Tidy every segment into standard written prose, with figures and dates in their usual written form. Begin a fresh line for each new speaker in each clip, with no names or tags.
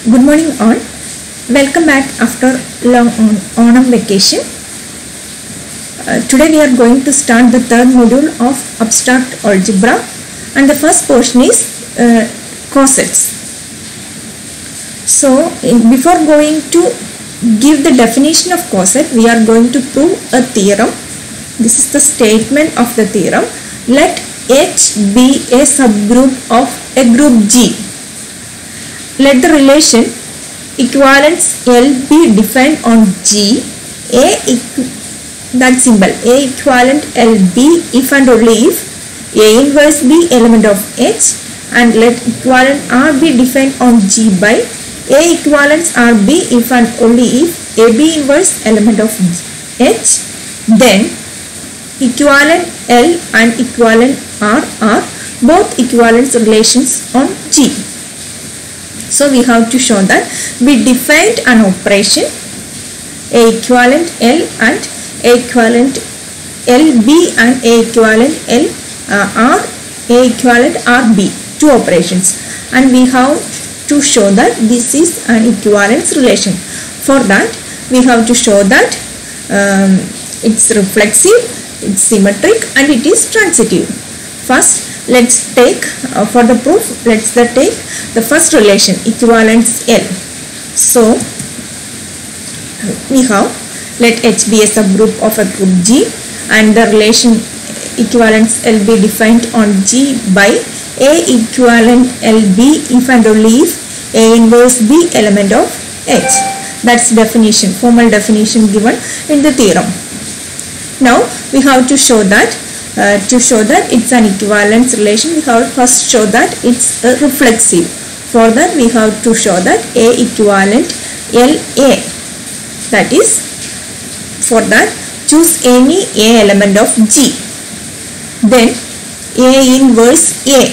Good morning all. Welcome back after long Onam vacation. Today we are going to start the third module of abstract algebra, and the first portion is cosets. So before going to give the definition of coset, we are going to prove a theorem. This is the statement of the theorem. Let H be a subgroup of a group G. Let the relation equivalence L be defined on G. That symbol A equivalent L be if and only if A inverse be element of H, and let equivalent R be defined on G by A equivalence R be if and only if A be inverse element of H. Then equivalent L and equivalent R are both equivalence relations on G. So we have to show that we defined an operation A equivalent L and A equivalent LB and A equivalent L R, A equivalent RB, two operations, and we have to show that this is an equivalence relation. For that we have to show that it's reflexive, it's symmetric, and it is transitive. First let's take for the proof, let's take the first relation, equivalence L. So we have, let H be a subgroup of a group G, and the relation equivalence L be defined on G by A equivalent LB if and only if A inverse B element of H. That's definition, formal definition given in the theorem. Now we have to show that it's an equivalence relation, we have to first show that it's reflexive. For that we have to show that A equivalent LA. That is, for that choose any A element of G. Then A inverse A.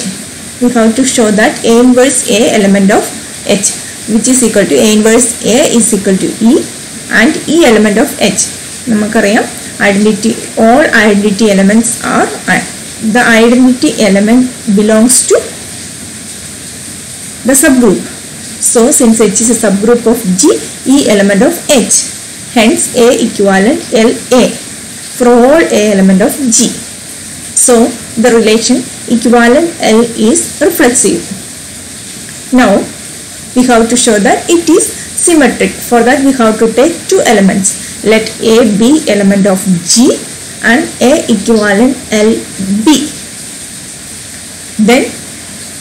We have to show that A inverse A element of H, which is equal to A inverse A is equal to E, and E element of H. Namakariya identity, all identity elements are, the identity element belongs to the subgroup. So since H is a subgroup of G, E element of H, hence A equivalent LA for all A element of G. So the relation equivalent L is reflexive. Now we have to show that it is symmetric. For that we have to take two elements. Let A be element of G and A equivalent LB. Then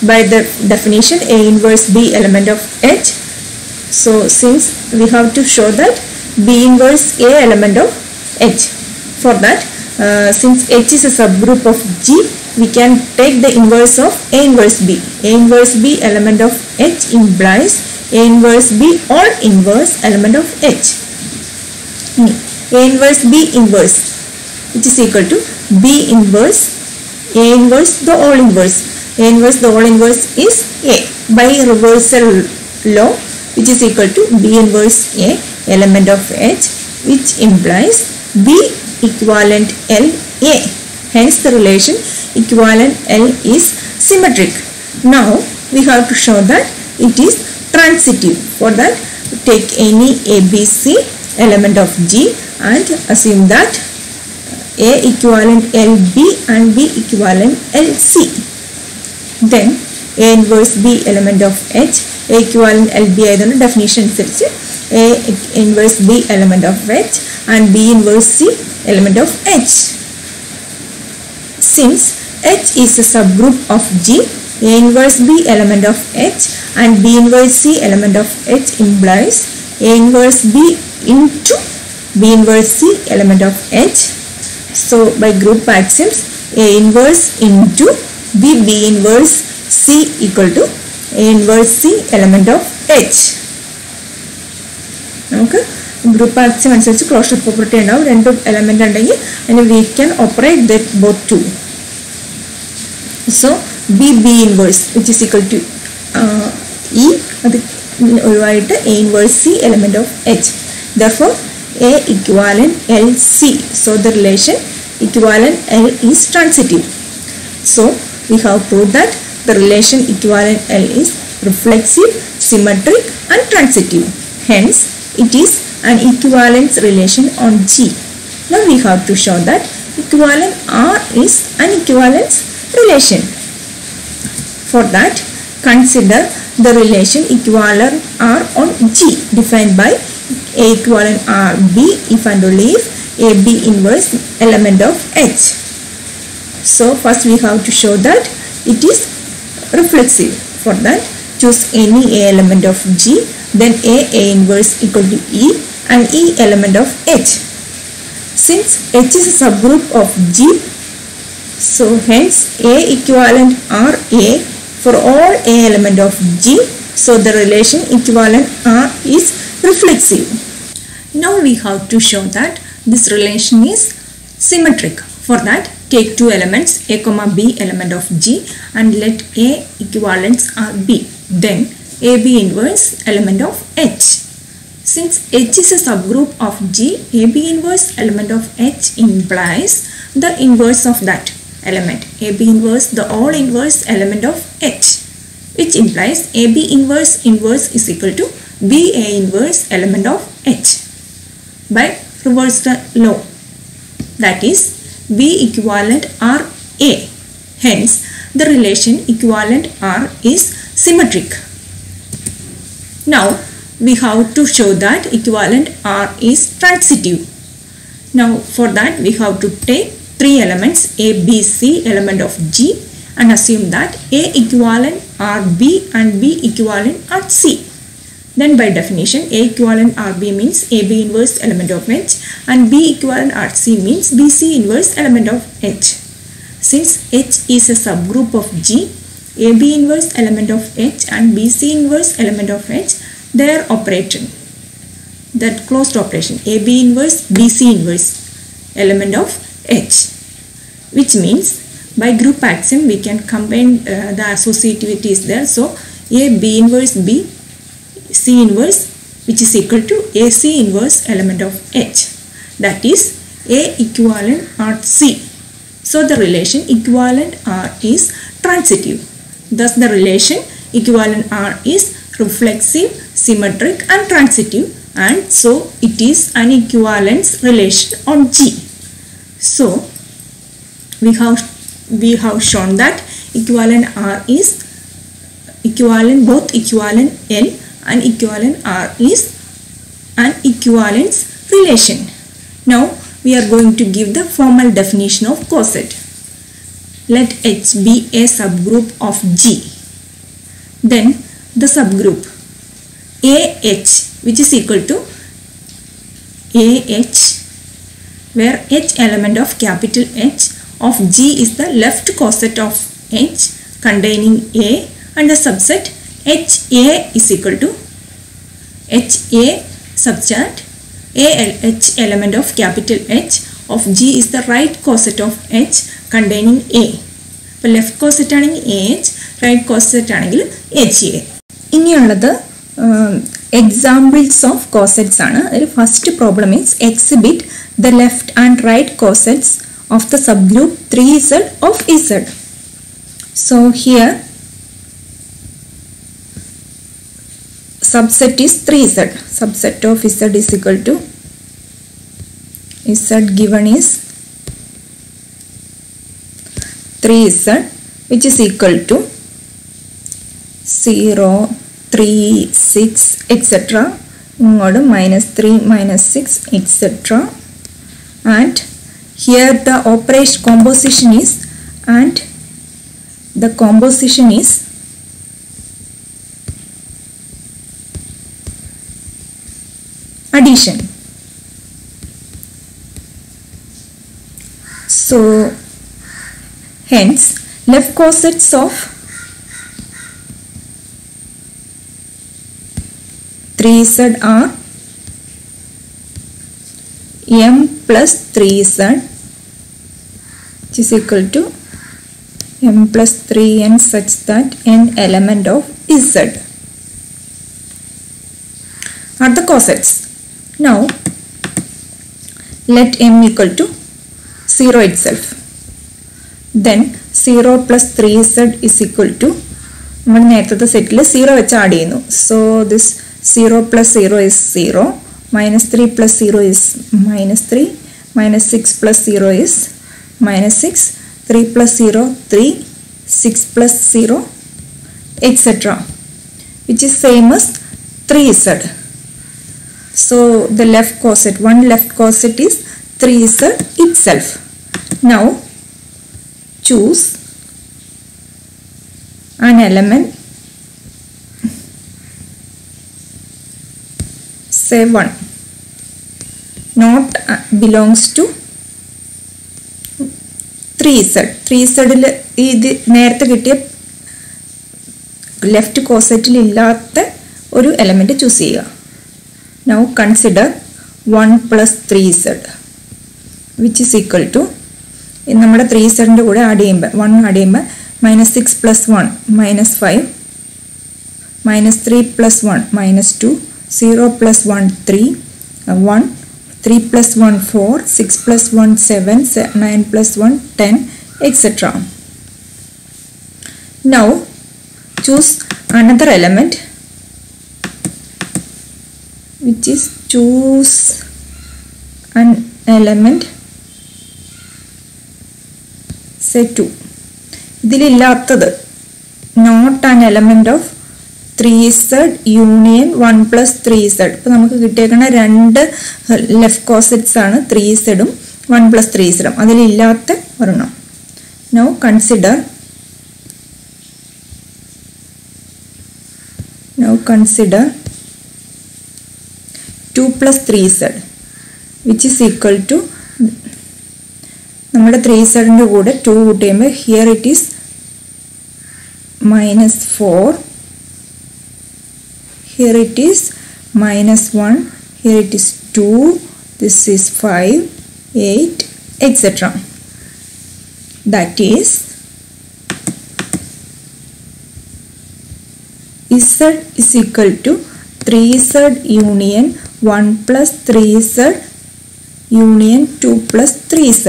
by the definition A inverse B element of H. So since we have to show that B inverse A element of H. For that since H is a subgroup of G, we can take the inverse of A inverse B. A inverse B element of H implies A inverse B all inverse element of H. A inverse B inverse, which is equal to B inverse A inverse the all inverse. A inverse the all inverse is A by reversal law, which is equal to B inverse A element of H, which implies B equivalent L A. Hence the relation equivalent L is symmetric. Now we have to show that it is transitive. For that take any ABC element of G and assume that A equivalent LB and B equivalent LC. Then A inverse B element of H, A equivalent LB aydana definition അനുസരിച്ച് A inverse B element of H and B inverse C element of H. Since H is a subgroup of G, A inverse B element of H and B inverse C element of H implies A inverse B into B inverse C element of H. So by group axioms, A inverse into B inverse C equal to A inverse C element of H. Okay. Group axiom അനുസരിച്ച് closure property ഉണ്ടാവും, രണ്ട് element ഉണ്ടെങ്കിൽ and we can operate that both two. So B inverse, which is equal to E, അത് ഒഴിവായിട്ട് A inverse C element of H. Therefore A equivalent LC. So the relation equivalent L is transitive. So we have proved that the relation equivalent L is reflexive, symmetric and transitive. Hence, it is an equivalence relation on G. Now we have to show that equivalent R is an equivalence relation. For that, consider the relation equivalent R on G defined by A equivalent R B if and only if A B inverse element of H. So first we have to show that it is reflexive. For that, choose any A element of G, then A inverse equal to E and E element of H. Since H is a subgroup of G, so hence A equivalent R A for all A element of G, so the relation equivalent R is reflexive. Now we have to show that this relation is symmetric. For that, take two elements A, B element of G and let A equivalents are B. Then AB inverse element of H. Since H is a subgroup of G, AB inverse element of H implies the inverse of that element. AB inverse the all inverse element of H, which implies AB inverse is equal to BA inverse element of H. By reverse the law, that is B equivalent R A. Hence, the relation equivalent R is symmetric. Now, we have to show that equivalent R is transitive. Now, for that, we have to take three elements A, B, C element of G and assume that A equivalent are B and B equivalent are C. Then by definition, A equivalent RB means AB inverse element of H and B equivalent RC means BC inverse element of H. Since H is a subgroup of G, AB inverse element of H and BC inverse element of H, their operation, that closed operation, AB inverse BC inverse element of H, which means by group axiom we can combine the associativity is there. So A B inverse B C inverse, which is equal to AC inverse element of H, that is A equivalent RC. So the relation equivalent R is transitive. Thus the relation equivalent R is reflexive, symmetric and transitive, and so it is an equivalence relation on G. So we have shown that equivalent R is equivalent, both equivalent L and equivalent R is an equivalence relation. Now we are going to give the formal definition of coset. Let H be a subgroup of G. Then the subgroup AH, which is equal to AH, where H element of capital H of G is the left coset of H containing A, and the subset HA is equal to HA subset H element of capital H of G is the right coset of H containing A. അപ്പോൾ left coset ആണെങ്കിൽ AH, right coset ആണെങ്കിൽ HA. ഇനിയുള്ളത് examples of cosets ആണ്. അതിൽ first problem is exhibit the left and right cosets of the subgroup 3Z of Z. So here subset is 3Z. Subset of Z is equal to Z given is 3Z, which is equal to 0, 3, 6 etc. -3, -6 etc. And here the operation composition is, and the composition is addition. So hence left cosets of 3Z are M plus 3Z, which is equal to M plus 3n such that n element of Z are the cosets. Now let M equal to 0 itself. Then 0 plus 3Z is equal to നമ്മൾ നേരത്തെ സെറ്റിൽ 0 വെച്ച് add ചെയ്യുന്നു. So this 0 plus 0 is 0, minus 3 plus 0 is minus 3, minus 6 plus 0 is minus 6, 3 plus 0 3, 6 plus 0 etc., which is same as 3z. So the left coset, one left coset is 3z itself. Now choose an element, say 1, not belongs to 3z. 3z ഇത് നേരത്തെ കിട്ടിയ left കോസറ്റിൽ ഇല്ലാത്ത ഒരു element choose ചെയ്യുക. Now consider 1 plus 3z which is equal to, നമ്മുടെ 3zന്റെ കൂടെ add ചെയ്യുമ്പോൾ 1 add ചെയ്യുമ്പോൾ minus 6 plus 1 minus 5, minus 3 plus 1 minus 2, 0 plus 1 3, 1, 3 plus 1 4, 6 plus 1 7, 9 plus 1 10 etc. Now choose another element, which is choose an element, say 2. ഇതിലില്ലാത്തത് not an element of 3z union 1 plus 3z. ഇപ്പോൾ നമുക്ക് കിട്ടിയേക്കുന്ന രണ്ട് left കോസറ്റ്സ് ആണ് 3z ഉം 1 plus 3z ഉം. അതിലില്ലാത്ത ഒരെണ്ണം. Now consider 2 plus 3z which is equal to, നമ്മുടെ 3zന്റെ കൂടെ 2 കൂട്ടി ചെയ്യുമ്പോൾ here it is minus 4, here it is minus 1, here it is 2, this is 5, 8 etc. That is z is equal to 3z union 1 plus 3z union 2 plus 3z.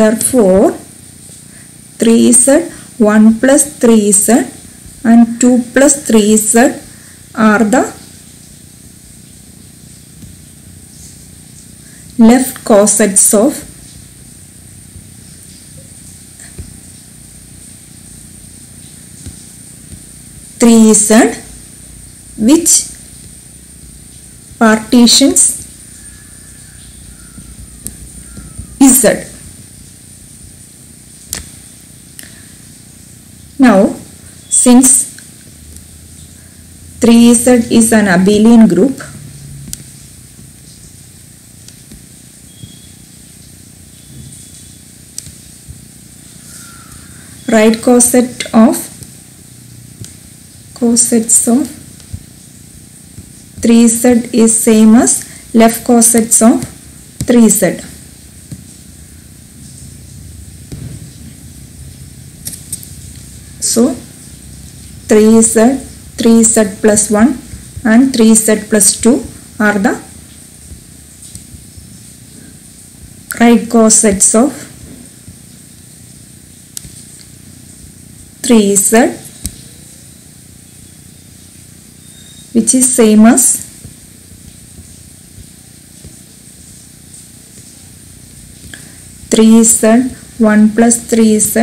Therefore 3z 1 plus 3z and 2 plus 3z are the left cosets of z, which partitions z. Now since 3z is an abelian group, right cosets of 3z is same as left cosets of 3z. So 3z plus 1 and 3z plus 2 are the right cosets of 3z, which is same as 3z 1 plus 3z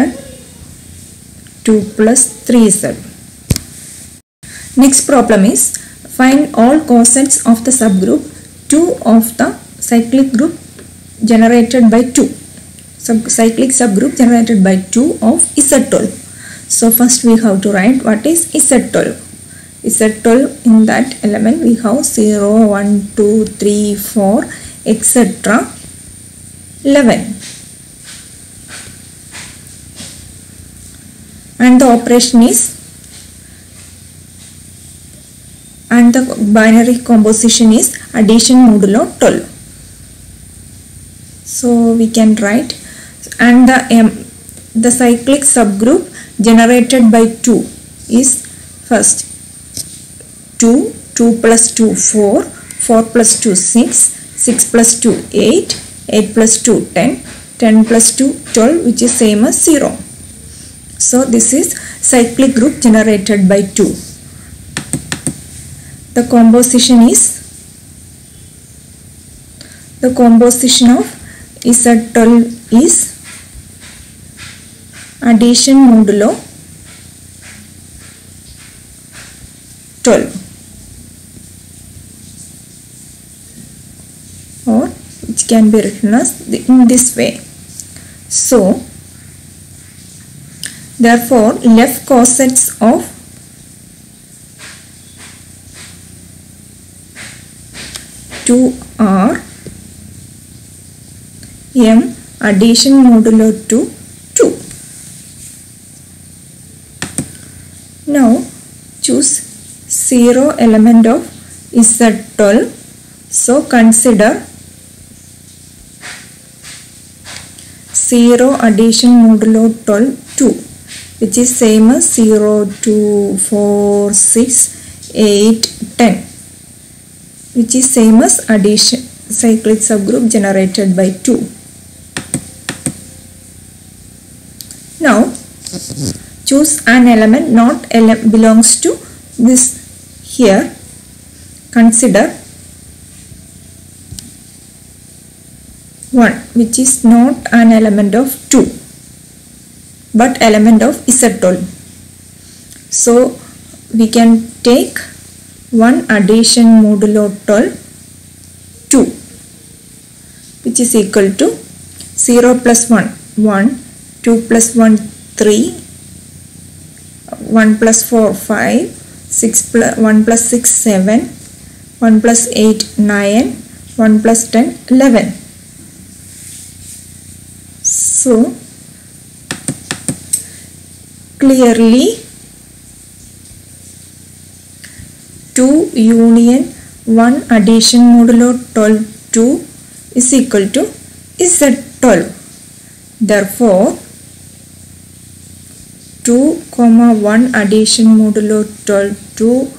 2 plus 3z. Next problem is find all cosets of the subgroup 2 of the cyclic group generated by 2. Cyclic subgroup generated by 2 of Z12. So first we have to write what is Z12. Z12, in that element we have 0, 1, 2, 3, 4 etc. 11. And the operation is, and the binary composition is addition modulo 12. So we can write, and the cyclic subgroup generated by 2 is first 2, 2 plus 2 4, 4 plus 2 6, 6 plus 2 8, 8 plus 2 10, 10 plus 2 12, which is same as 0. So this is cyclic group generated by 2. The composition of Z12 is addition modulo 12, or which can be written as in this way. So therefore left cosets of two are M addition modulo to 2. Now choose 0 element of Z12. So consider 0 addition modulo 12 2, which is same as 0, 2, 4, 6, 8, 10, which is same as addition cyclic subgroup generated by 2. Now choose an element not belongs to this here. Consider 1, which is not an element of 2 but element of Z12. So we can take 1 addition modulo 12 2, which is equal to 0 plus 1 1, 2 plus 1 3, 1 plus 4 5, 6 plus 1 plus 6 7, 1 plus 8 9, 1 plus 10 11. So clearly 2 union 1 addition modulo 12 2 is equal to Z12. Therefore 2, 1 addition modulo 12 2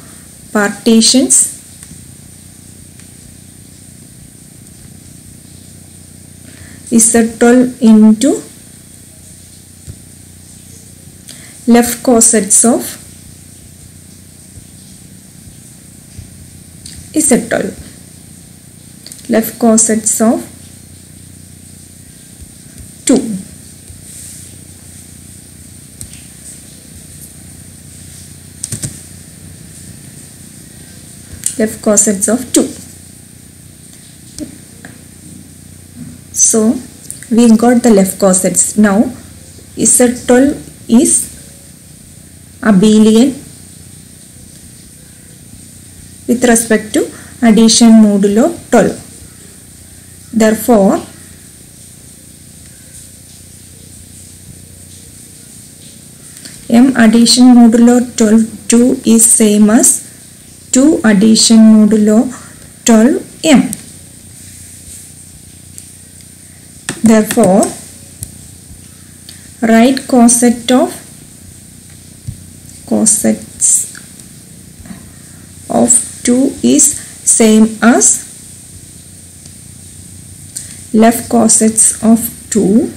partitions Z12 into left cosets of Z12. Left cosets of 2. Left cosets of 2. So we got the left cosets. Now Z12 is abelian with respect to addition modulo 12. Therefore M addition modulo 12 2 is same as 2 addition modulo 12 M. Therefore right cosets of 2 is same as left cosets of 2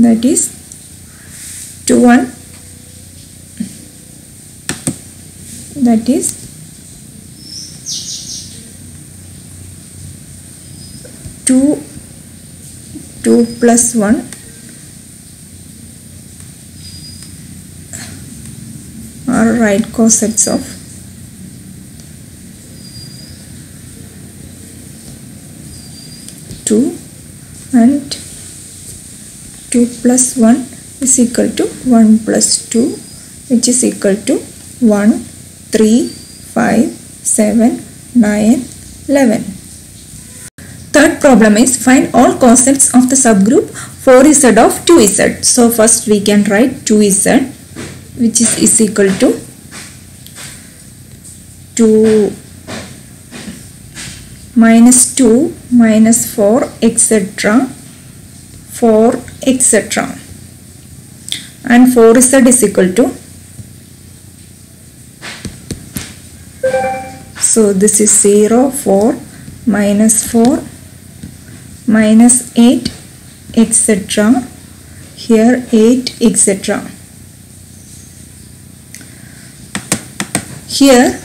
that is 2 1 that is 2 plus 1 are right cosets of 2 and 2 plus 1 is equal to 1 plus 2, which is equal to 1, 3, 5, 7, 9, 11. Third problem is find all cosets of the subgroup 4z of 2z. So first we can write 2z, which is equal to 2 minus 2 minus 4 etc. 4 etc. and 4z is equal to, so this is 0 4 minus 4 minus 8 etc. Here 8 etc. Here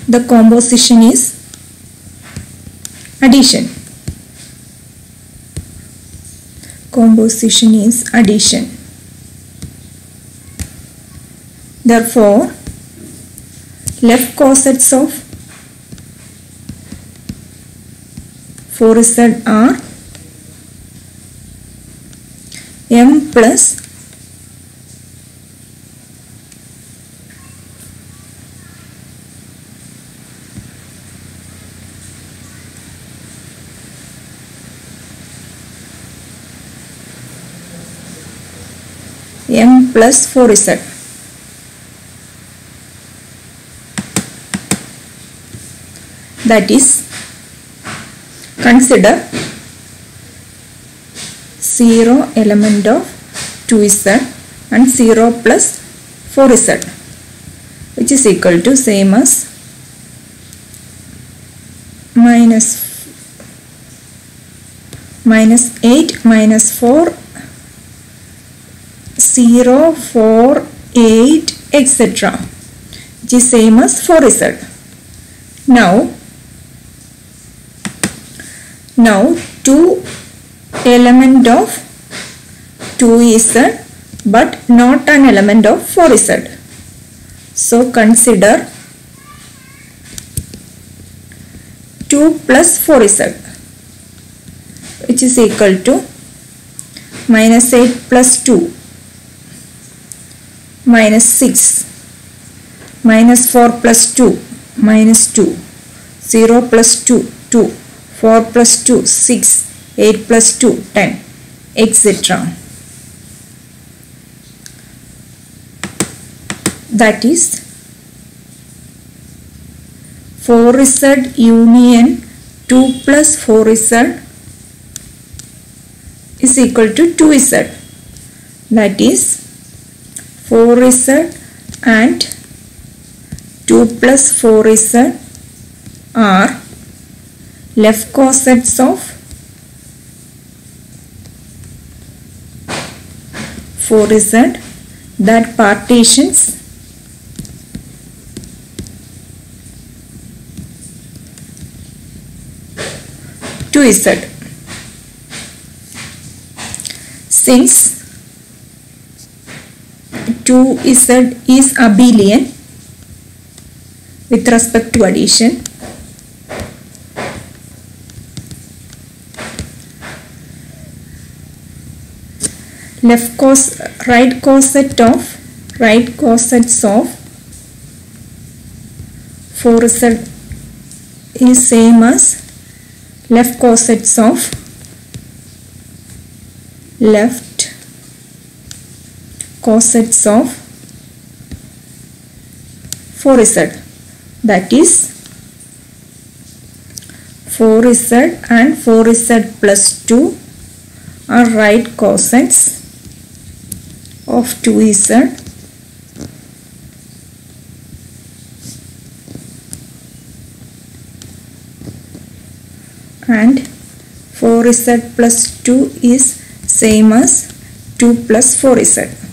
the composition is addition. Composition is addition. Therefore, left cosets of 4z are m plus m plus 4z. That is, consider 0 element of 2z and 0 plus 4z, which is equal to same as minus 8 minus 4 0 4 8 etc., which is same as 4z. Now 2 element of 2z but not an element of 4z. So consider 2 plus 4z, which is equal to minus 8 plus 2 minus 6 minus 4 plus 2 minus 2 0 plus 2 2 4 plus 2 6 8 plus 2 10 etc. That is 4z union 2 plus 4z is equal to 2z. That is 4z and 2 plus 4z are left cosets of 4z that partitions to z. Since 2z is abelian with respect to addition, right cosets of 4z is same as left cosets of 4z. That is 4z and 4z plus 2 are right cosets of 2z and 4z plus 2 is same as 2 plus 4z.